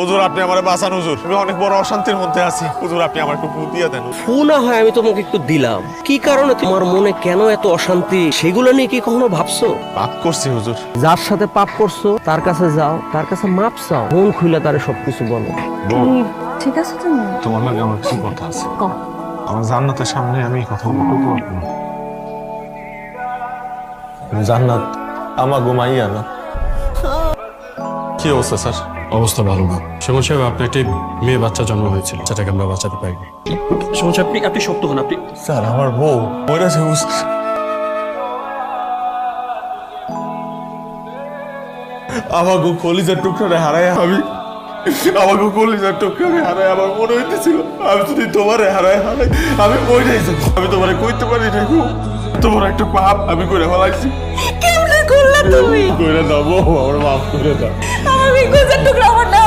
হুজুর আপনি আমারে বাঁচান হুজুর, আমি অনেক বড় অশান্তির মধ্যে আছি হুজুর, আপনি আমার একটু ফু দিয়ে দেন। ফু না হয় আমি তোমাকে একটু দিলাম, কি কারণে তোমার মনে কেন এত অশান্তি সেগুলো নিয়ে কি কখনো ভাবছো? পাপ করছি হুজুর। যার সাথে পাপ করছো তার কাছে যাও, তার কাছে মাপ চাও, মন খুলে তারে সবকিছু বলো। তুমি ঠিক আছে তুমি? তোমার লাগে আমার কিছু কথা আছে। কও। আমার জান্নাতের সামনে আমি কথা বলতে পারবো না। জান্নাত আমার ঘুমাইয়া না। কি অবস্থা স্যার? অবস্থা ভালো না। সুমন সাহেব, আপনার একটি মেয়ে বাচ্চা জন্ম হয়েছিল, সেটাকে আমরা বাঁচাতে পারিনি। সুমন সাহেব, আপনি শক্ত হন। আপনি স্যার আমার বউ মরেছে আমাকে কলিজার টুকরারে হারাই আমাকে কলিজার টুকরারে হারাই আমার মনে হইতেছিল আমি যদি তোমারে হারাই আমি মরে যাইছি। আমি তোমারে কইতে পারি না গো, তোমার একটা পাপ আমি করে ফেলাইছি। কেমনে করলা তুমি? কইরা দাও বউ, আমার মাফ করে দাও। আমি গোজার টুকরা আমার না